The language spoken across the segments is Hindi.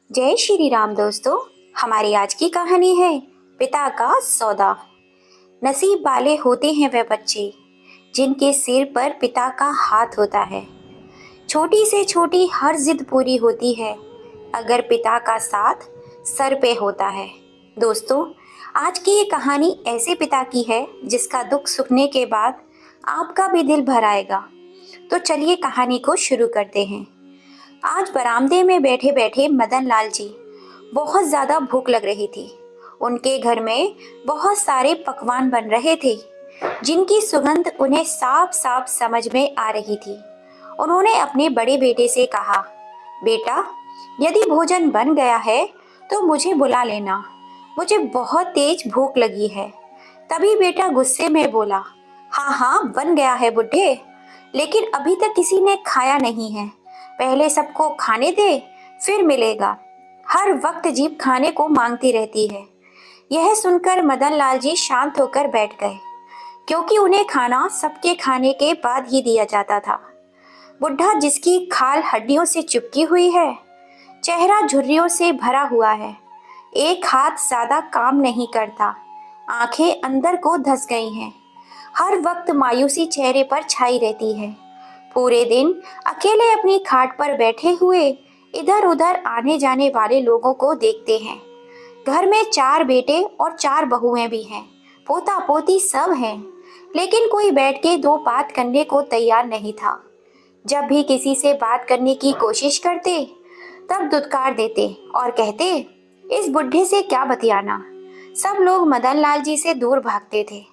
जय श्री राम दोस्तों। हमारी आज की कहानी है पिता का सौदा। नसीब वाले होते हैं वे बच्चे जिनके सिर पर पिता का हाथ होता है। छोटी से छोटी हर जिद पूरी होती है अगर पिता का साथ सर पे होता है। दोस्तों, आज की ये कहानी ऐसे पिता की है जिसका दुख सुनने के बाद आपका भी दिल भर आएगा। तो चलिए कहानी को शुरू करते हैं। आज बरामदे में बैठे बैठे मदन लाल जी बहुत ज़्यादा भूख लग रही थी। उनके घर में बहुत सारे पकवान बन रहे थे जिनकी सुगंध उन्हें साफ साफ समझ में आ रही थी। उन्होंने अपने बड़े बेटे से कहा, बेटा, यदि भोजन बन गया है तो मुझे बुला लेना, मुझे बहुत तेज भूख लगी है। तभी बेटा गुस्से में बोला, हाँ हाँ बन गया है बुड्ढे, लेकिन अभी तक किसी ने खाया नहीं है। पहले सबको खाने दे, फिर मिलेगा। हर वक्त जीभ खाने को मांगती रहती है। यह सुनकर मदन लाल जी शांत होकर बैठ गए, क्योंकि उन्हें खाना सबके खाने के बाद ही दिया जाता था। बुढ़ा जिसकी खाल हड्डियों से चिपकी हुई है, चेहरा झुर्रियों से भरा हुआ है, एक हाथ ज्यादा काम नहीं करता, आंखें अंदर को धंस गई हैं, हर वक्त मायूसी चेहरे पर छाई रहती है। पूरे दिन अकेले अपनी खाट पर बैठे हुए इधर उधर आने जाने वाले लोगों को देखते हैं। घर में 4 बेटे और 4 बहुएं भी हैं, पोता पोती सब हैं, लेकिन कोई बैठ के 2 बात करने को तैयार नहीं था। जब भी किसी से बात करने की कोशिश करते तब दुत्कार देते और कहते, इस बुढ़े से क्या बतियाना। सब लोग मदन लाल जी से दूर भागते थे,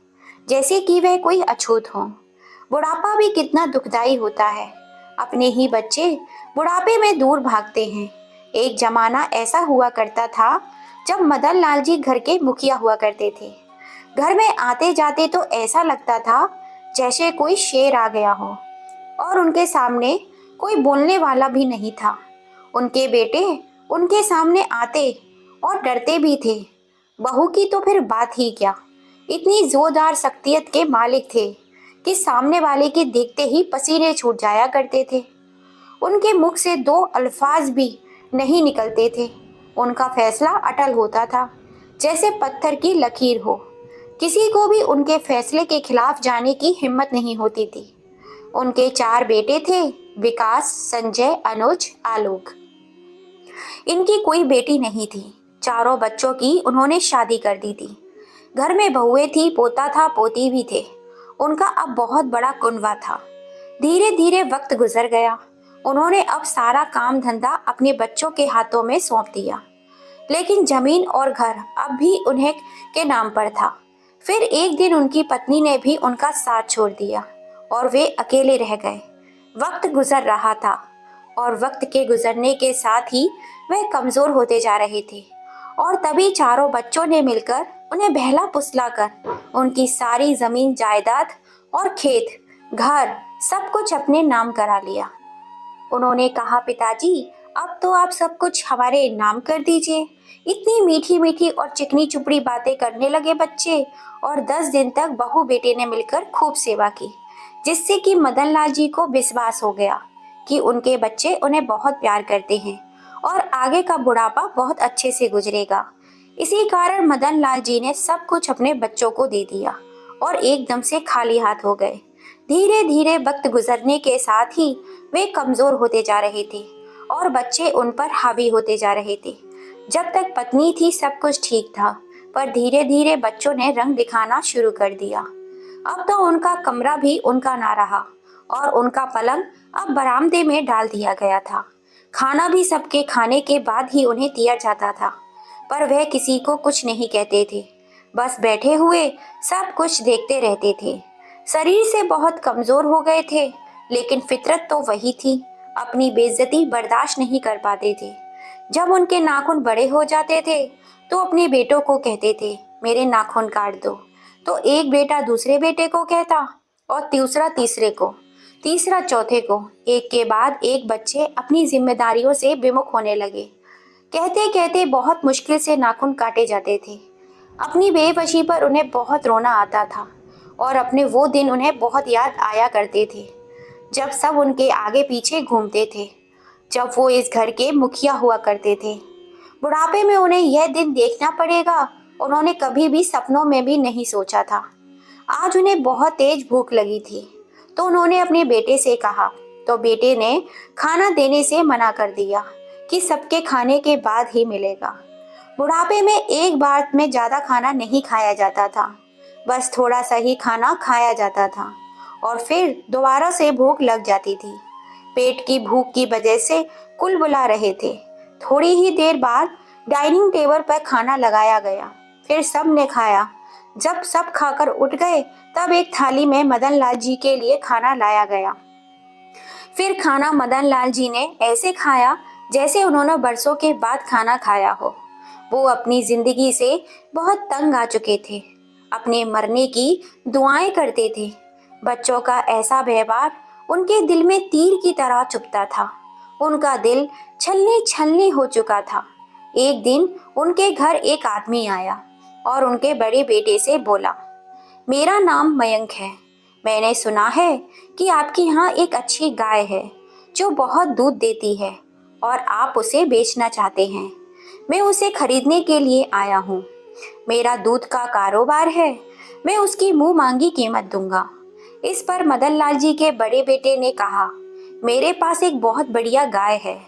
जैसे कि वह कोई अछूत हो। बुढ़ापा भी कितना दुखदाई होता है। अपने ही बच्चे बुढ़ापे में दूर भागते हैं। एक जमाना ऐसा हुआ करता था जब मदन लाल जी घर के मुखिया हुआ करते थे। घर में आते जाते तो ऐसा लगता था जैसे कोई शेर आ गया हो, और उनके सामने कोई बोलने वाला भी नहीं था। उनके बेटे उनके सामने आते और डरते भी थे। बहू की तो फिर बात ही क्या, इतनी जोरदार शख्सियत के मालिक थे कि सामने वाले के देखते ही पसीने छूट जाया करते थे। उनके मुख से 2 अल्फाज भी नहीं निकलते थे। उनका फैसला अटल होता था, जैसे पत्थर की लकीर हो। किसी को भी उनके फैसले के खिलाफ जाने की हिम्मत नहीं होती थी। उनके 4 बेटे थे, विकास, संजय, अनुज, आलोक। इनकी कोई बेटी नहीं थी। चारों बच्चों की उन्होंने शादी कर दी थी। घर में बहुएं थी, पोता था, पोती भी थे। उनका अब बहुत बड़ा कुनबा था। धीरे धीरे वक्त गुजर गया। उन्होंने अब सारा काम धंधा अपने बच्चों के हाथों में सौंप दिया, लेकिन जमीन और घर अब भी उन्हें के नाम पर था। फिर एक दिन उनकी पत्नी ने भी उनका साथ छोड़ दिया और वे अकेले रह गए। वक्त गुजर रहा था और वक्त के गुजरने के साथ ही वह कमजोर होते जा रहे थे। और तभी चारों बच्चों ने मिलकर उन्हें बहला फुसलाकर उनकी सारी जमीन जायदाद और खेत घर सब कुछ अपने नाम करा लिया। उन्होंने कहा, पिताजी, अब तो आप सब कुछ हमारे नाम कर दीजिए। इतनी मीठी मीठी और चिकनी चुपड़ी बातें करने लगे बच्चे, और 10 दिन तक बहू बेटे ने मिलकर खूब सेवा की, जिससे कि मदन लाल जी को विश्वास हो गया कि उनके बच्चे उन्हें बहुत प्यार करते हैं और आगे का बुढ़ापा बहुत अच्छे से गुजरेगा। इसी कारण मदन लाल जी ने सब कुछ अपने बच्चों को दे दिया और एकदम से खाली हाथ हो गए। धीरे धीरे वक्त गुजरने के साथ ही वे कमजोर होते जा रहे थे और बच्चे उन पर हावी होते जा रहे थे। जब तक पत्नी थी सब कुछ ठीक था, पर धीरे धीरे बच्चों ने रंग दिखाना शुरू कर दिया। अब तो उनका कमरा भी उनका ना रहा और उनका पलंग अब बरामदे में डाल दिया गया था। खाना भी सबके खाने के बाद ही उन्हें दिया जाता था, पर वह किसी को कुछ नहीं कहते थे, बस बैठे हुए सब कुछ देखते रहते थे। शरीर से बहुत कमजोर हो गए थे, लेकिन फितरत तो वही थी, अपनी बेइज्जती बर्दाश्त नहीं कर पाते थे। जब उनके नाखून बड़े हो जाते थे तो अपने बेटों को कहते थे, मेरे नाखून काट दो। तो एक बेटा दूसरे बेटे को कहता और दूसरा तीसरे को, तीसरा चौथे को। एक के बाद एक बच्चे अपनी जिम्मेदारियों से विमुख होने लगे। कहते कहते बहुत मुश्किल से नाखून काटे जाते थे। अपनी बेबसी पर उन्हें बहुत रोना आता था और अपने वो दिन उन्हें बहुत याद आया करते थे, जब सब उनके आगे पीछे घूमते थे, जब वो इस घर के मुखिया हुआ करते थे। बुढ़ापे में उन्हें यह दिन देखना पड़ेगा, उन्होंने कभी भी सपनों में भी नहीं सोचा था। आज उन्हें बहुत तेज भूख लगी थी, तो उन्होंने अपने बेटे से कहा, तो बेटे ने खाना देने से मना कर दिया कि सबके खाने के बाद ही मिलेगा। बुढ़ापे में एक बार में ज़्यादा खाना नहीं खाया जाता था, बस थोड़ा सा ही खाना खाया जाता था और फिर दोबारा से भूख लग जाती थी। पेट की भूख की वजह से कुल बुला रहे थे। थोड़ी ही देर बाद डाइनिंग टेबल पर खाना लगाया गया, फिर सब ने खाया। जब सब खाकर उठ गए तब एक थाली में मदन लाल जी के लिए खाना लाया गया। फिर खाना मदन लाल जी ने ऐसे खाया जैसे उन्होंने बरसों के बाद खाना खाया हो। वो अपनी जिंदगी से बहुत तंग आ चुके थे, अपने मरने की दुआएं करते थे। बच्चों का ऐसा व्यवहार उनके दिल में तीर की तरह चुभता था। उनका दिल छलनी छलनी हो चुका था। एक दिन उनके घर एक आदमी आया और उनके बड़े बेटे से बोला, मेरा नाम मयंक है। मैंने सुना है कि आपके यहाँ एक अच्छी गाय है जो बहुत दूध देती है और आप उसे बेचना चाहते हैं। मैं उसे खरीदने के लिए आया हूँ। मेरा दूध का कारोबार है, मैं उसकी मुंह मांगी कीमत दूंगा। इस पर मदन लाल जी के बड़े बेटे ने कहा, मेरे पास एक बहुत बढ़िया गाय है,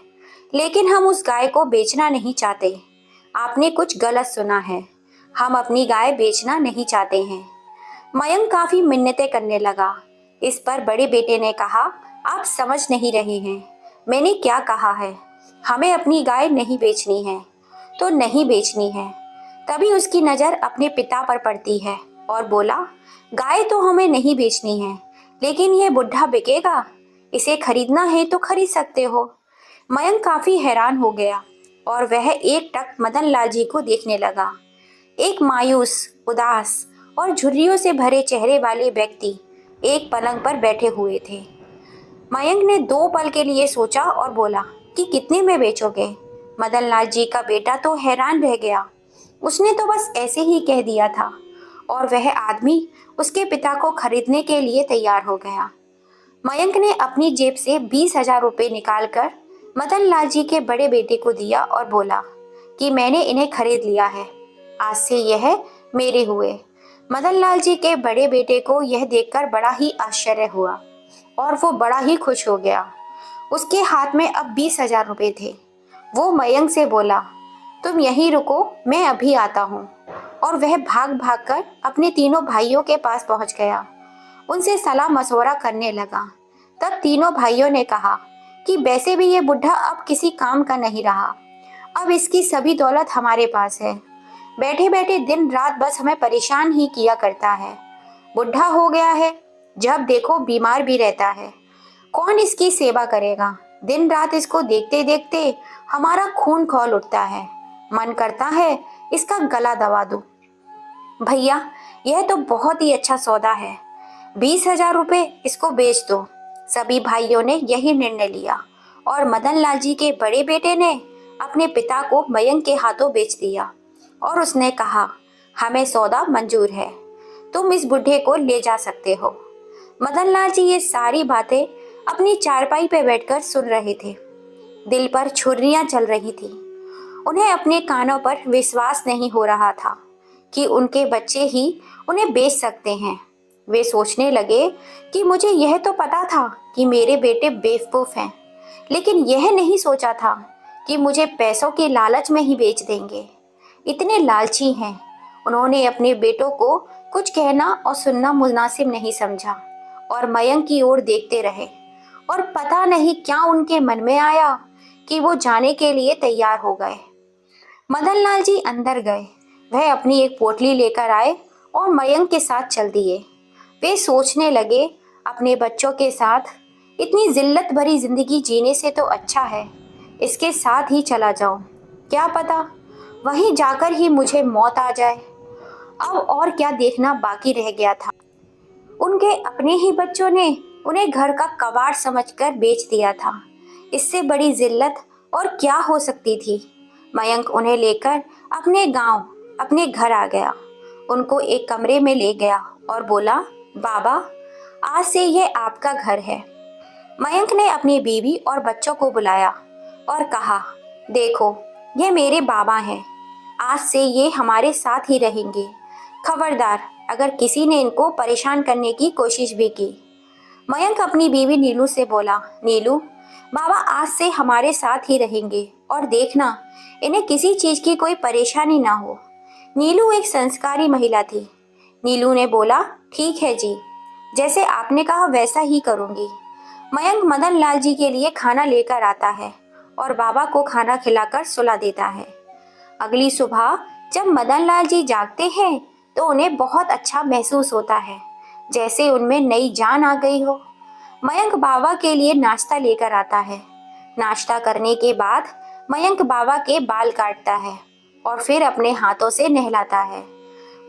लेकिन हम उस गाय को बेचना नहीं चाहते। आपने कुछ गलत सुना है, हम अपनी गाय बेचना नहीं चाहते हैं। मयंक काफी मिन्नतें करने लगा। इस पर बड़े बेटे ने कहा, आप समझ नहीं रहे हैं, मैंने क्या कहा है। हमें अपनी गाय नहीं बेचनी है तो नहीं बेचनी है। तभी उसकी नज़र अपने पिता पर पड़ती है और बोला, गाय तो हमें नहीं बेचनी है, लेकिन यह बुढ़ा बिकेगा, इसे खरीदना है तो खरीद सकते हो। मयंक काफी हैरान हो गया और वह एक टक मदन लाल जी को देखने लगा। एक मायूस, उदास और झुर्रियों से भरे चेहरे वाले व्यक्ति एक पलंग पर बैठे हुए थे। मयंक ने 2 पल के लिए सोचा और बोला कि कितने में बेचोगे। मदन लाल जी का बेटा तो हैरान रह गया। उसने तो बस ऐसे ही कह दिया था और वह आदमी उसके पिता को खरीदने के लिए तैयार हो गया। मयंक ने अपनी जेब से 20,000 रुपये निकालकर मदन लाल जी के बड़े बेटे को दिया और बोला कि मैंने इन्हें खरीद लिया है, आज से यह मेरे हुए। मदन लाल जी के बड़े बेटे को यह देखकर बड़ा ही आश्चर्य हुआ और वो बड़ा ही खुश हो गया। उसके हाथ में अब 20,000 रुपये थे। वो मयंक से बोला, तुम यहीं रुको, मैं अभी आता हूँ। और वह भाग भाग कर अपने तीनों भाइयों के पास पहुँच गया। उनसे सलाह मशवरा करने लगा। तब तीनों भाइयों ने कहा कि वैसे भी ये बुढ़ा अब किसी काम का नहीं रहा, अब इसकी सभी दौलत हमारे पास है। बैठे बैठे दिन रात बस हमें परेशान ही किया करता है। बुढ़ा हो गया है, जब देखो बीमार भी रहता है। कौन इसकी सेवा करेगा। दिन रात इसको देखते देखते हमारा खून खौल उठता है, मन करता है इसका गला दबा दूं। भैया, यह तो बहुत ही अच्छा सौदा है, 20,000 रुपये इसको बेच दो। सभी भाइयों ने यही निर्णय लिया और मदन लाल जी के बड़े बेटे ने अपने पिता को मयंक के हाथों बेच दिया और उसने कहा, हमें सौदा मंजूर है, तुम इस बुढ़े को ले जा सकते हो। मदन लाल जी ये सारी बातें अपनी चारपाई पे बैठकर सुन रहे थे। दिल पर छुरियां चल रही थी। उन्हें अपने कानों पर विश्वास नहीं हो रहा था कि उनके बच्चे ही उन्हें बेच सकते हैं। वे सोचने लगे कि मुझे यह तो पता था कि मेरे बेटे बेवकूफ़ हैं, लेकिन यह नहीं सोचा था कि मुझे पैसों के लालच में ही बेच देंगे। इतने लालची हैं। उन्होंने अपने बेटों को कुछ कहना और सुनना मुनासिब नहीं समझा और मयंक की ओर देखते रहे और पता नहीं क्या उनके मन में आया कि वो जाने के लिए तैयार हो गए। मदन लाल जी अंदर गए। वह अपनी एक पोटली लेकर आए और मयंक के साथ चल दिए। वे सोचने लगे, अपने बच्चों के साथ इतनी जिल्लत भरी जिंदगी जीने से तो अच्छा है इसके साथ ही चला जाऊं। क्या पता वहीं जाकर ही मुझे मौत आ जाए। अब और क्या देखना बाकी रह गया था। उनके अपने ही बच्चों ने उन्हें घर का कबाड़ समझकर बेच दिया था। इससे बड़ी जिल्लत और क्या हो सकती थी। मयंक उन्हें लेकर अपने गांव, अपने घर आ गया। उनको एक कमरे में ले गया और बोला, बाबा, आज से यह आपका घर है। मयंक ने अपनी बीवी और बच्चों को बुलाया और कहा, देखो, ये मेरे बाबा हैं, आज से ये हमारे साथ ही रहेंगे। खबरदार अगर किसी ने इनको परेशान करने की कोशिश भी की। मयंक अपनी बीवी नीलू से बोला, नीलू, बाबा आज से हमारे साथ ही रहेंगे और देखना इन्हें किसी चीज की कोई परेशानी ना हो। नीलू एक संस्कारी महिला थी। नीलू ने बोला, ठीक है जी, जैसे आपने कहा वैसा ही करूंगी। मयंक मदन लाल जी के लिए खाना लेकर आता है और बाबा को खाना खिलाकर सुला देता है। अगली सुबह जब मदन लाल जी जागते हैं तो उन्हें बहुत अच्छा महसूस होता है, जैसे उनमें नई जान आ गई हो। मयंक बाबा के लिए नाश्ता लेकर आता है। नाश्ता करने के बाद मयंक बाबा के बाल काटता है और फिर अपने हाथों से नहलाता है।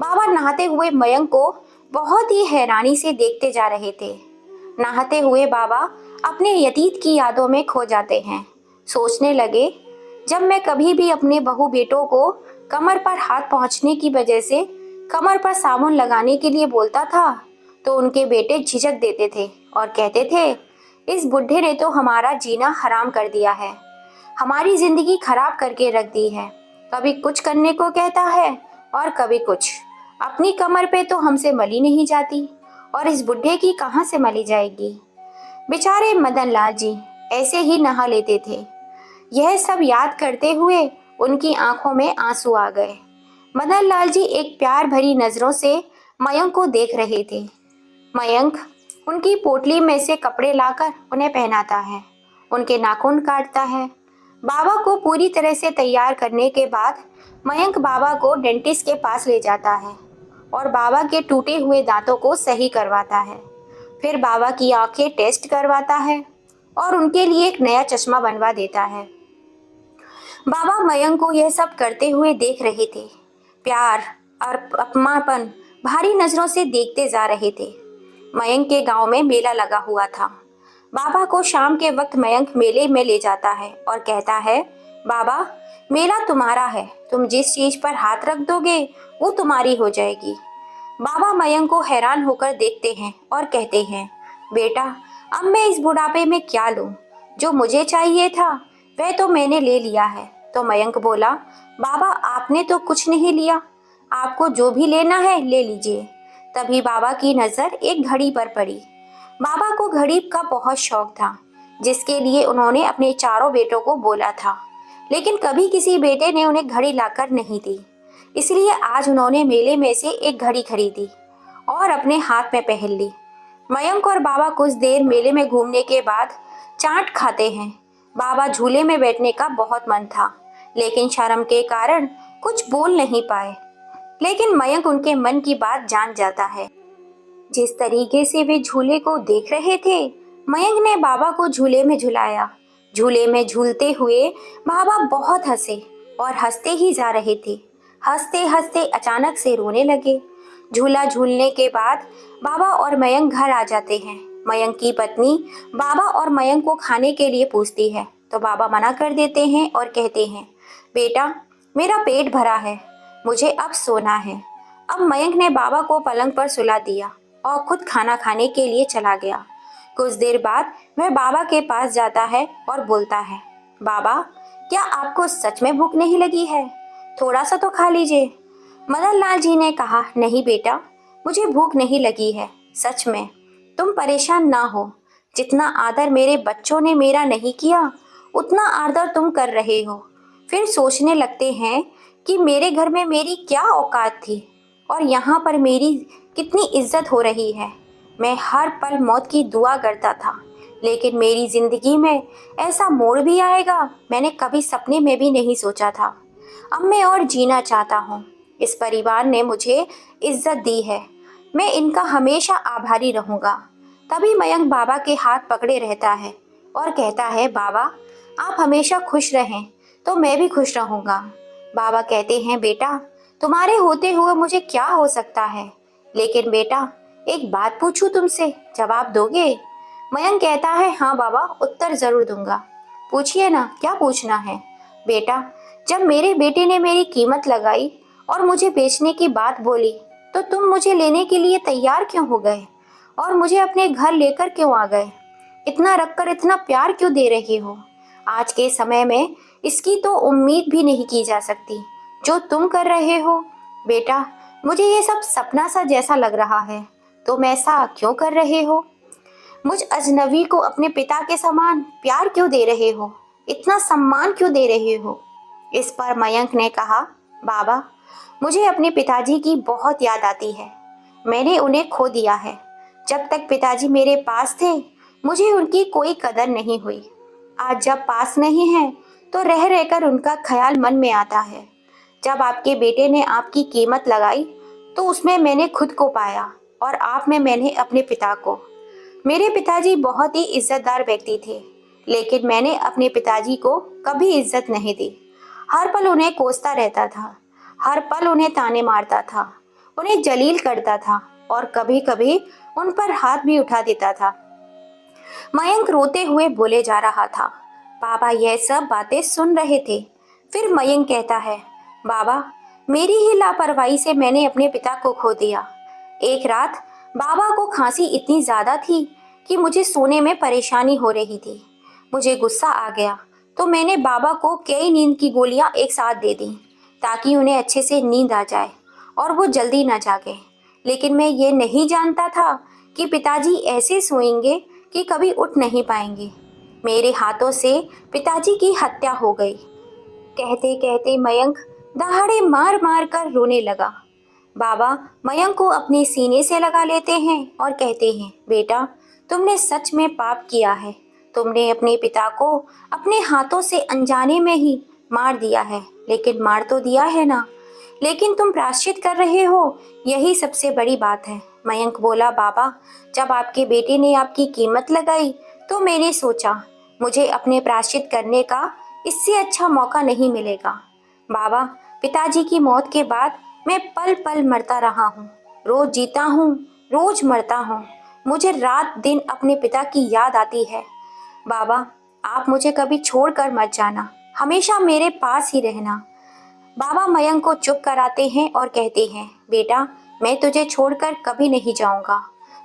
बाबा नहाते हुए मयंक को बहुत ही हैरानी से देखते जा रहे थे। नहाते हुए बाबा अपने अतीत की यादों में खो जाते हैं। सोचने लगे, जब मैं कभी भी अपने बहू बेटों को कमर पर हाथ पहुंचने की वजह से कमर पर साबुन लगाने के लिए बोलता था तो उनके बेटे झिझक देते थे और कहते थे, इस बुढ़े ने तो हमारा जीना हराम कर दिया है, हमारी जिंदगी खराब करके रख दी है। कभी कुछ करने को कहता है और कभी कुछ। अपनी कमर पे तो हमसे मली नहीं जाती और इस बुढ़े की कहाँ से मली जाएगी। बेचारे मदन लाल जी ऐसे ही नहा लेते थे। यह सब याद करते हुए उनकी आंखों में आंसू आ गए। मदन लाल जी एक प्यार भरी नजरों से मयंक को देख रहे थे। मयंक उनकी पोटली में से कपड़े लाकर उन्हें पहनाता है, उनके नाखून काटता है। बाबा को पूरी तरह से तैयार करने के बाद मयंक बाबा को डेंटिस्ट के पास ले जाता है और बाबा के टूटे हुए दांतों को सही करवाता है। फिर बाबा की आंखें टेस्ट करवाता है और उनके लिए एक नया चश्मा बनवा देता है। बाबा मयंक को यह सब करते हुए देख रहे थे। प्यार और अपनापन भारी नजरों से देखते जा रहे थे। मयंक के गांव में मेला लगा हुआ था। बाबा को शाम के वक्त मयंक मेले में ले जाता है और कहता है, बाबा मेला तुम्हारा है, तुम जिस चीज पर हाथ रख दोगे वो तुम्हारी हो जाएगी। बाबा मयंक को हैरान होकर देखते हैं और कहते हैं, बेटा अब मैं इस बुढ़ापे में क्या लूं? जो मुझे चाहिए था वह तो मैंने ले लिया है। तो मयंक बोला, बाबा आपने तो कुछ नहीं लिया, आपको जो भी लेना है ले लीजिए। तभी बाबा की नजर एक घड़ी पर पड़ी। बाबा को घड़ी का बहुत शौक था, जिसके लिए उन्होंने अपने चारों बेटों को बोला था, लेकिन कभी किसी बेटे ने उन्हें घड़ी लाकर नहीं दी। इसलिए आज उन्होंने मेले में से एक घड़ी खरीदी और अपने हाथ में पहन ली। मयंक और बाबा कुछ देर मेले में घूमने के बाद चाट खाते हैं। बाबा झूले में बैठने का बहुत मन था, लेकिन शर्म के कारण कुछ बोल नहीं पाए। लेकिन मयंक उनके मन की बात जान जाता है। जिस तरीके से वे झूले को देख रहे थे, मयंक ने बाबा को झूले में झुलाया। झूले में झूलते हुए बाबा बहुत हंसे और हंसते ही जा रहे थे। हंसते हंसते अचानक से रोने लगे। झूला झूलने के बाद बाबा और मयंक घर आ जाते हैं। मयंक की पत्नी बाबा और मयंक को खाने के लिए पूछती है तो बाबा मना कर देते हैं और कहते हैं, बेटा मेरा पेट भरा है, मुझे अब सोना है। अब मयंक ने बाबा को पलंग पर सुला दिया और खुद खाना खाने के लिए चला गया। कुछ देर बाद वह बाबा के पास जाता है और बोलता है, बाबा क्या आपको सच में भूख नहीं लगी है? थोड़ा सा तो खा लीजिए। मदन लाल जी ने कहा, नहीं बेटा, मुझे भूख नहीं लगी है, सच में। तुम परेशान ना हो, जितना आदर मेरे बच्चों ने मेरा नहीं किया उतना आदर तुम कर रहे हो। फिर सोचने लगते हैं कि मेरे घर में मेरी क्या औकात थी और यहाँ पर मेरी कितनी इज्जत हो रही है। मैं हर पल मौत की दुआ करता था, लेकिन मेरी जिंदगी में ऐसा मोड़ भी आएगा मैंने कभी सपने में भी नहीं सोचा था। अब मैं और जीना चाहता हूँ। इस परिवार ने मुझे इज्जत दी है, मैं इनका हमेशा आभारी रहूँगा। तभी मयंक बाबा के हाथ पकड़े रहता है और कहता है, बाबा आप हमेशा खुश रहें तो मैं भी खुश रहूँगा। बाबा कहते हैं, बेटा तुम्हारे होते हुए मुझे क्या हो सकता है, लेकिन बेटा एक बात पूछूं तुमसे, जवाब दोगे? मयंक कहता है, हाँ बाबा उत्तर जरूर दूंगा। पूछिए ना, क्या पूछना है? बेटा जब मेरे बेटे ने मेरी कीमत लगाई और मुझे बेचने की बात बोली तो तुम मुझे लेने के लिए तैयार क्यों हो गए और मुझे अपने घर लेकर क्यों आ गए? इतना रखकर इतना प्यार क्यों दे रहे हो? आज के समय में इसकी तो उम्मीद भी नहीं की जा सकती जो तुम कर रहे हो। बेटा, मुझे ये सब सपना सा जैसा लग रहा है। तुम ऐसा क्यों कर रहे हो? मुझ अजनबी को अपने पिता के समान प्यार क्यों दे रहे हो? इतना सम्मान क्यों दे रहे हो? इस पर मयंक ने कहा, बाबा, मुझे अपने पिताजी की बहुत याद आती है। मैंने उन्हें खो दिया है। जब तक पिताजी मेरे पास थे मुझे उनकी कोई कदर नहीं हुई। आज जब पास नहीं है तो रह रहकर उनका ख्याल मन में आता है। जब आपके बेटे ने आपकी कीमत लगाई तो उसमें मैंने खुद को पाया और आप में मैंने अपने पिता को। मेरे पिताजी बहुत ही इज्जतदार व्यक्ति थे, लेकिन मैंने अपने पिताजी को कभी इज्जत नहीं दी। हर पल उन्हें कोसता रहता था, हर पल उन्हें ताने मारता था, उन्हें जलील करता था और कभी कभी उन पर हाथ भी उठा देता था। मयंक रोते हुए बोले जा रहा था। पापा यह सब बातें सुन रहे थे। फिर मयंक कहता है, बाबा, मेरी ही लापरवाही से मैंने अपने पिता को खो दिया। एक रात बाबा को खांसी इतनी ज्यादा थी कि मुझे सोने में परेशानी हो रही थी। मुझे गुस्सा आ गया तो मैंने बाबा को कई नींद की गोलियां एक साथ दे दी ताकि उन्हें अच्छे से नींद आ जाए और वो जल्दी न जागे। लेकिन मैं ये नहीं जानता था कि पिताजी ऐसे सोएंगे कि कभी उठ नहीं पाएंगे। मेरे हाथों से पिताजी की हत्या हो गई। कहते कहते मयंक दहाड़े मार मार कर रोने लगा। बाबा मयंक को अपने सीने से लगा लेते हैं और कहते हैं, बेटा, तुमने सच में पाप किया है। तुमने अपने पिता को अपने हाथों से अनजाने में ही मार दिया है, लेकिन मार तो दिया है ना। लेकिन तुम प्रायश्चित कर रहे हो, यही सबसे बड़ी बात है। मयंक बोला, बाबा, जब आपके बेटे ने आपकी कीमत लगाई तो मैंने सोचा मुझे अपने प्रायश्चित करने का इससे अच्छा मौका नहीं मिलेगा। बाबा, पिताजी की मौत के बाद मैं पल पल मरता रहा हूँ। रोज जीता हूँ, रोज मरता हूँ। मुझे रात दिन अपने पिता की याद आती है। बाबा, आप मुझे कभी छोड़कर मत जाना, हमेशा मेरे पास ही रहना। बाबा मयंक को चुप कराते हैं और कहते हैं, बेटा, मैं तुझे छोड़कर कभी नहीं जाऊंगा।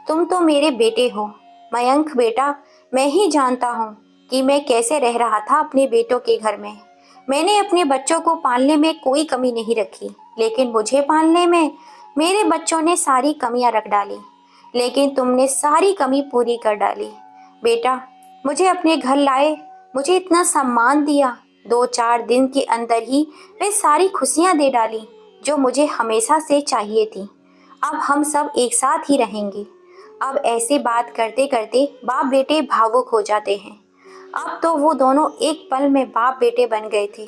तुम तो मेरे बेटे हो। मयंक बेटा, मैं ही जानता हूँ कि मैं कैसे रह रहा था अपने बेटों के घर में। मैंने अपने बच्चों को पालने में कोई कमी नहीं रखी, लेकिन मुझे पालने में मेरे बच्चों ने सारी कमियां रख डाली। लेकिन तुमने सारी कमी पूरी कर डाली। बेटा, मुझे अपने घर लाए, मुझे इतना सम्मान दिया। 2-4 दिन के अंदर ही वे सारी खुशियां दे डाली जो मुझे हमेशा से चाहिए थी। अब हम सब एक साथ ही रहेंगे। अब ऐसे बात करते करते बाप बेटे भावुक हो जाते हैं। अब तो वो दोनों एक पल में बाप बेटे बन गए थे।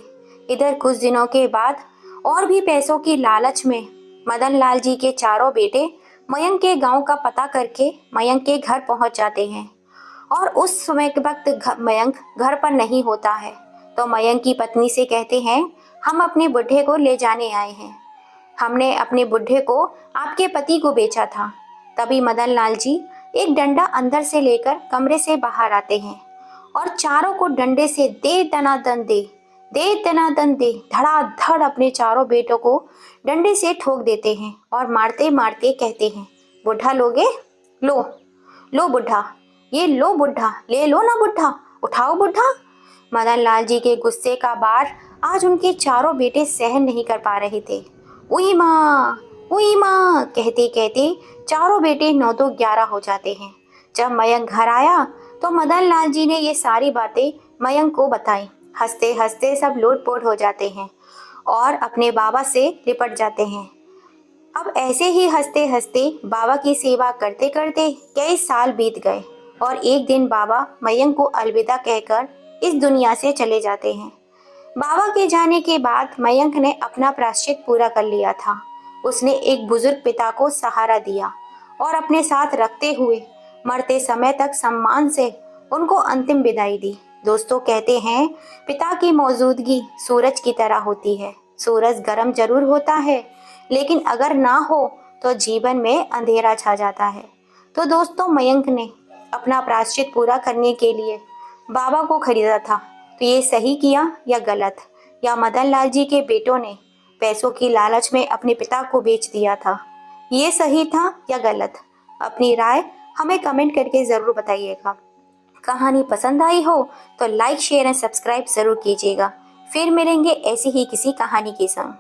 इधर कुछ दिनों के बाद और भी पैसों की लालच में मदन लाल जी के चारों बेटे मयंक के गांव का पता करके मयंक के घर पहुंच जाते हैं। और उस समय के वक्त मयंक घर पर नहीं होता है तो मयंक की पत्नी से कहते हैं, हम अपने बुढ़े को ले जाने आए हैं। हमने अपने बुढ़े को आपके पति को बेचा था। तभी मदन लाल जी एक डंडा अंदर से लेकर कमरे से बाहर आते हैं और चारों को डंडे से दे दनादन दे, दे दनादन दे, धड़ाधड़ अपने चारों बेटों को डंडे से ठोक देते हैं और मारते मारते कहते हैं, बुढ़ा लोगे? लो लो बुढ़ा, ये लो बुढ़ा, ले लो ना बुढ़ा, उठाओ बुढ़ा। मदन लाल जी के गुस्से का बार आज उनके चारों बेटे सहन नहीं कर पा रहे थे। उई माँ कहते कहते चारों बेटे 9-11 हो जाते हैं। जब मयंक घर आया तो मदन लाल जी ने ये सारी बातें मयंक को बताई। हंसते हंसते सब लोटपोट हो जाते हैं और अपने बाबा से लिपट जाते हैं। अब ऐसे ही हंसते हंसते बाबा की सेवा करते करते कई साल बीत गए और एक दिन बाबा मयंक को अलविदा कहकर इस दुनिया से चले जाते हैं। बाबा के जाने के बाद मयंक ने अपना प्रायश्चित पूरा कर लिया था। उसने एक बुजुर्ग पिता को सहारा दिया और अपने साथ रखते हुए मरते समय तक सम्मान से उनको अंतिम विदाई दी। दोस्तों, कहते हैं पिता की मौजूदगी सूरज की तरह होती है। सूरज गर्म जरूर होता है, लेकिन अगर ना हो तो जीवन में अंधेरा छा जाता है। तो दोस्तों, मयंक ने अपना प्रायश्चित पूरा करने के लिए बाबा को खरीदा था। तो ये सही किया या गलत? या मदन लाल जी के बेटों ने पैसों की लालच में अपने पिता को बेच दिया था? ये सही था या गलत? अपनी राय हमें कमेंट करके ज़रूर बताइएगा। कहानी पसंद आई हो तो लाइक, शेयर एंड सब्सक्राइब ज़रूर कीजिएगा। फिर मिलेंगे ऐसी ही किसी कहानी के संग।